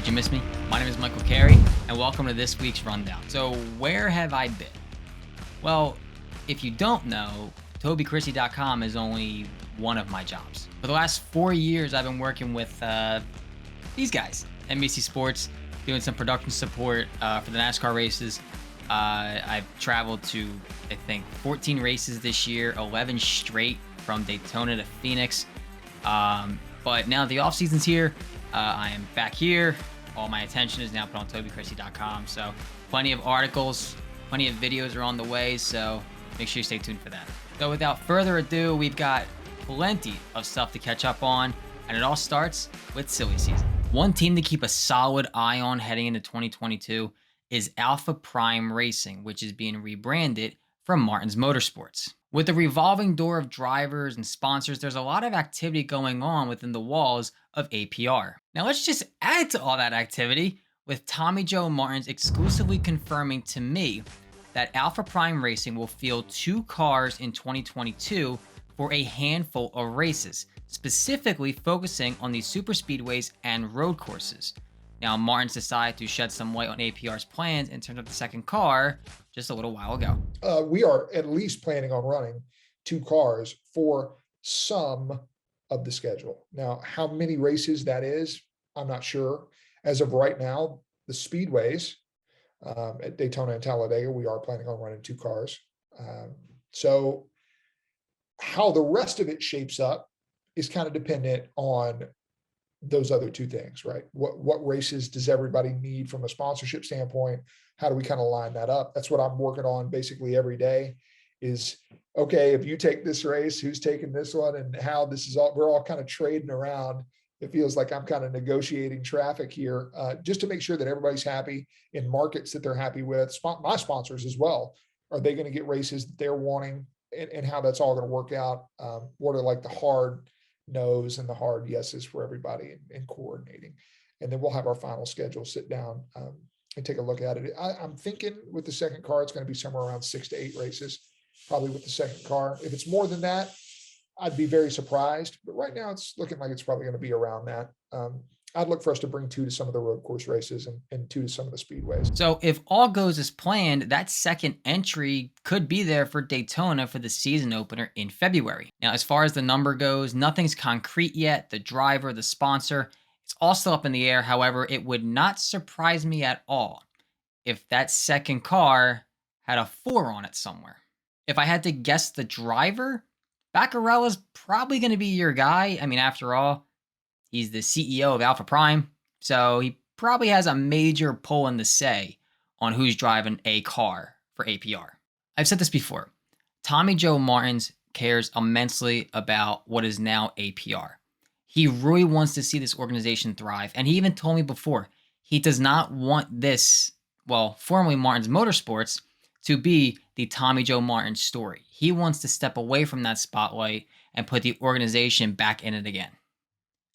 Did you miss me? My name is Michael Carey, and welcome to this week's rundown. So, where have I been? Well, if you don't know, TobyChristie.com is only one of my jobs. For the last 4 years, I've been working with these guys, NBC Sports, doing some production support for the NASCAR races. I've traveled to, I think, 14 races this year, 11 straight from Daytona to Phoenix. But now that the off season's here, I am back here. All my attention is now put on TobyChristie.com. So plenty of articles, plenty of videos are on the way. So make sure you stay tuned for that. So without further ado, we've got plenty of stuff to catch up on. And it all starts with silly season. One team to keep a solid eye on heading into 2022 is Alpha Prime Racing, which is being rebranded from Martin's Motorsports. With the revolving door of drivers and sponsors, there's a lot of activity going on within the walls of APR. Now let's just add to all that activity with Tommy Joe Martins exclusively confirming to me that Alpha Prime Racing will field 2 cars in 2022 for a handful of races, specifically focusing on the super speedways and road courses. Now, Martins decided to shed some light on APR's plans in terms of the second car just a little while ago. We are at least planning on running 2 cars for some of the schedule. Now, how many races that is, I'm not sure. As of right now, the speedways at Daytona and Talladega, we are planning on running 2 cars. So how the rest of it shapes up is kind of dependent on those other 2 things, right? What races does everybody need from a sponsorship standpoint? How do we kind of line that up? That's what I'm working on basically every day is, okay, if you take this race, who's taking this one, and how this is all, we're all kind of trading around. It feels like I'm kind of negotiating traffic here just to make sure that everybody's happy in markets that they're happy with. My sponsors as well. Are they going to get races that they're wanting, and how that's all going to work out? What are like the hard no's and the hard yeses for everybody and coordinating. And then we'll have our final schedule, sit down and take a look at it. I'm thinking with the second car, it's going to be somewhere around 6 to 8 races, probably with the second car. If it's more than that, I'd be very surprised. But right now it's looking like it's probably going to be around that. I'd look for us to bring 2 to some of the road course races and 2 to some of the speedways. So if all goes as planned, that second entry could be there for Daytona for the season opener in February. Now, as far as the number goes, nothing's concrete yet. The driver, the sponsor, it's all still up in the air. However, it would not surprise me at all if that second car had a 4 on it somewhere. If I had to guess the driver, Baccarella's probably going to be your guy. I mean, after all, he's the CEO of Alpha Prime, so he probably has a major pull in the say on who's driving a car for APR. I've said this before. Tommy Joe Martins cares immensely about what is now APR. He really wants to see this organization thrive, and he even told me before, he does not want this, well, formerly Martin's Motorsports, to be the Tommy Joe Martins story. He wants to step away from that spotlight and put the organization back in it again.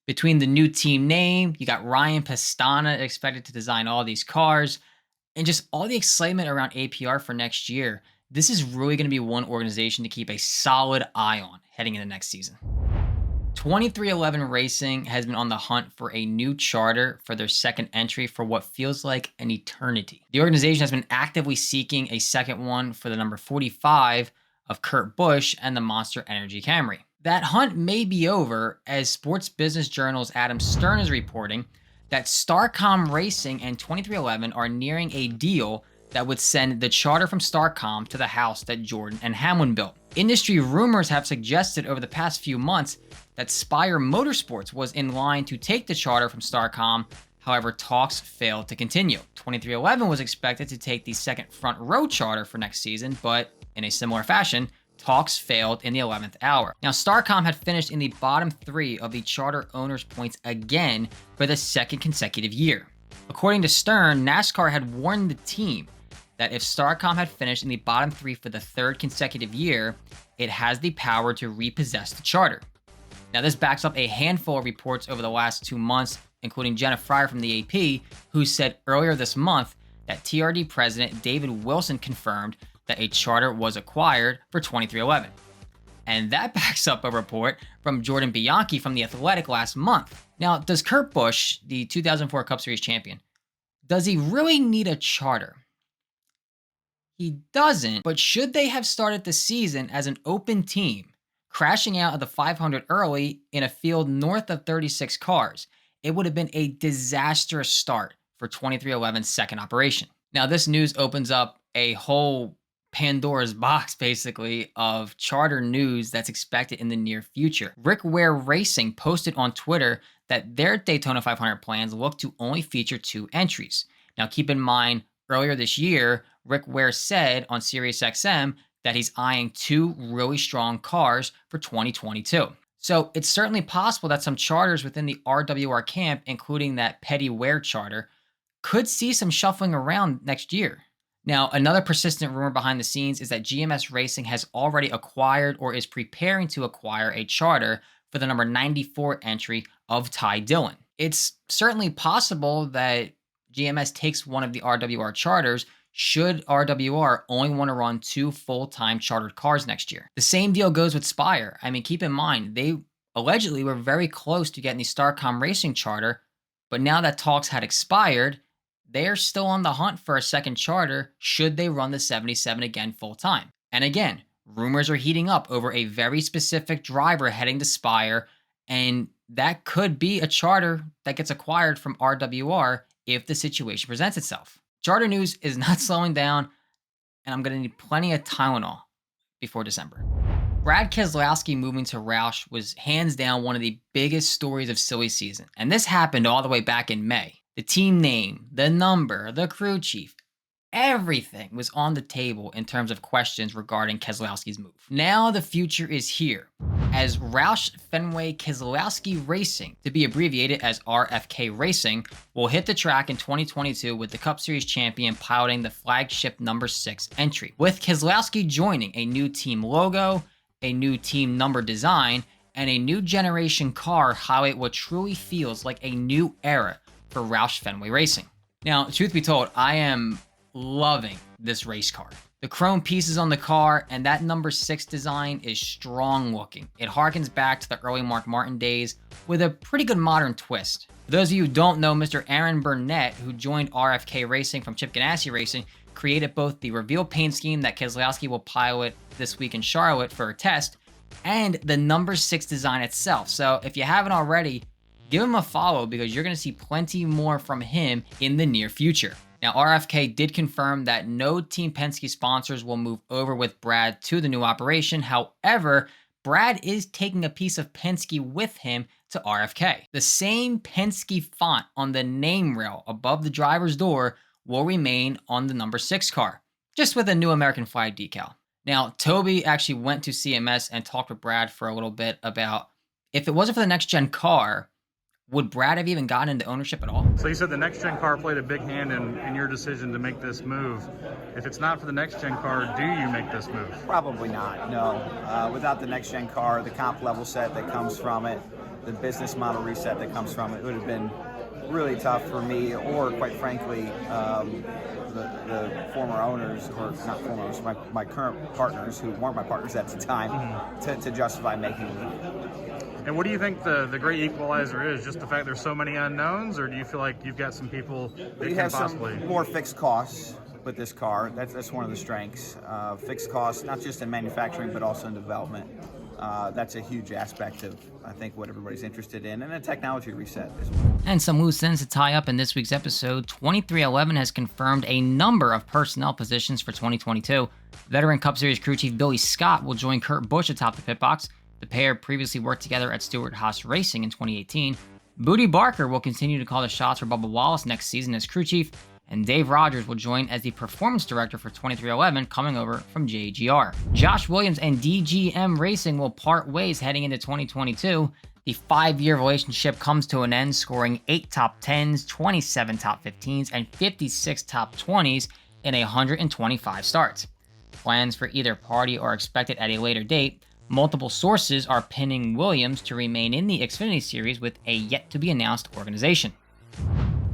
Between the new team name, you got Ryan Pastana expected to design all these cars, and just all the excitement around APR for next year, this is really going to be one organization to keep a solid eye on heading into next season. 2311 Racing has been on the hunt for a new charter for their second entry for what feels like an eternity. The organization has been actively seeking a second one for the number 45 of Kurt Busch and the Monster Energy Camry. That hunt may be over, as Sports Business Journal's Adam Stern is reporting that StarCom Racing and 2311 are nearing a deal that would send the charter from StarCom to the house that Jordan and Hamlin built. Industry rumors have suggested over the past few months that Spire Motorsports was in line to take the charter from StarCom. However, talks failed to continue. 2311 was expected to take the second front row charter for next season, but in a similar fashion, talks failed in the 11th hour. Now, StarCom had finished in the bottom 3 of the charter owners' points again for the second consecutive year. According to Stern, NASCAR had warned the team that if StarCom had finished in the bottom 3 for the 3rd consecutive year, it has the power to repossess the charter. Now, this backs up a handful of reports over the last 2 months, including Jenna Fryer from the AP, who said earlier this month that TRD president David Wilson confirmed that a charter was acquired for 2311. And that backs up a report from Jordan Bianchi from The Athletic last month. Now, does Kurt Busch, the 2004 Cup Series champion, does he really need a charter? He doesn't, but should they have started the season as an open team, crashing out of the 500 early in a field north of 36 cars, it would have been a disastrous start for 2311's second operation. Now, this news opens up a whole Pandora's box, basically, of charter news that's expected in the near future. Rick Ware Racing posted on Twitter that their Daytona 500 plans look to only feature 2 entries. Now, keep in mind, earlier this year, Rick Ware said on SiriusXM that he's eyeing 2 really strong cars for 2022. So it's certainly possible that some charters within the RWR camp, including that Petty Ware charter, could see some shuffling around next year. Now, another persistent rumor behind the scenes is that GMS Racing has already acquired or is preparing to acquire a charter for the number 94 entry of Ty Dillon. It's certainly possible that GMS takes one of the RWR charters should RWR only want to run 2 full-time chartered cars next year. The same deal goes with Spire. I mean, keep in mind, they allegedly were very close to getting the StarCom Racing charter, but now that talks had expired, they are still on the hunt for a second charter should they run the 77 again full-time. And again, rumors are heating up over a very specific driver heading to Spire, and that could be a charter that gets acquired from RWR if the situation presents itself. Charter news is not slowing down, and I'm going to need plenty of Tylenol before December. Brad Keselowski moving to Roush was hands down one of the biggest stories of silly season, and this happened all the way back in May. The team name, the number, the crew chief, everything was on the table in terms of questions regarding Keselowski's move. Now the future is here, as Roush Fenway Keselowski Racing, to be abbreviated as RFK Racing, will hit the track in 2022 with the Cup Series champion piloting the flagship number 6 entry, with Keselowski joining a new team logo, a new team number design, and a new generation car highlight what truly feels like a new era for Roush Fenway Racing. Now, truth be told, I am loving this race car. The chrome pieces on the car and that number 6 design is strong looking. It harkens back to the early Mark Martin days with a pretty good modern twist. For those of you who don't know, Mr. Aaron Burnett, who joined RFK Racing from Chip Ganassi Racing, created both the reveal paint scheme that Keselowski will pilot this week in Charlotte for a test, and the number 6 design itself. So if you haven't already, give him a follow because you're going to see plenty more from him in the near future. Now, RFK did confirm that no Team Penske sponsors will move over with Brad to the new operation. However, Brad is taking a piece of Penske with him to RFK. The same Penske font on the name rail above the driver's door will remain on the number 6 car, just with a new American flag decal. Now, Toby actually went to CMS and talked with Brad for a little bit about if it wasn't for the next gen car, would Brad have even gotten into ownership at all? So you said the next gen car played a big hand in your decision to make this move. If it's not for the next gen car, do you make this move? Probably not, no. Without the next gen car, the comp level set that comes from it, the business model reset that comes from it, would have been really tough for me, or quite frankly, the former owners, or not former owners, my current partners, who weren't my partners at the time, to justify making it. And what do you think the great equalizer is? Just the fact there's so many unknowns, or do you feel like you've got some people that You can have possibly... some more fixed costs with this car. That's one of the strengths. Fixed costs, not just in manufacturing, but also in development. That's a huge aspect of, I think, what everybody's interested in, and a technology reset as well. And some loose ends to tie up in this week's episode. 2311 has confirmed a number of personnel positions for 2022. Veteran Cup Series crew chief Billy Scott will join Kurt Busch atop the pit box. The pair previously worked together at Stewart-Haas Racing in 2018. Booty Barker will continue to call the shots for Bubba Wallace next season as crew chief, and Dave Rogers will join as the performance director for 2311, coming over from JGR. Josh Williams and DGM Racing will part ways heading into 2022. The 5-year relationship comes to an end, scoring 8 top 10s, 27 top 15s, and 56 top 20s in 125 starts. Plans for either party are expected at a later date. Multiple sources are pinning Williams to remain in the Xfinity Series with a yet-to-be-announced organization.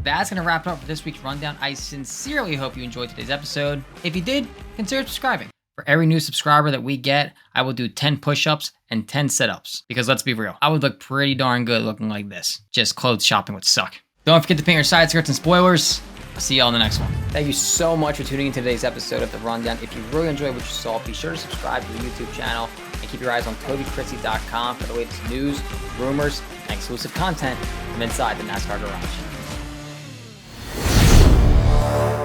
That's going to wrap it up for this week's rundown. I sincerely hope you enjoyed today's episode. If you did, consider subscribing. For For every new subscriber that we get, I will do 10 push-ups and 10 sit-ups. Because let's be real, I would look pretty darn good looking like this. Just clothes shopping would suck. Don't forget to paint your side skirts and spoilers. I'll see y'all in the next one. Thank you so much for tuning in to today's episode of The Rundown. If you really enjoyed what you saw, be sure to subscribe to the YouTube channel and keep your eyes on TobyCritzy.com for the latest news, rumors, and exclusive content from inside the NASCAR garage.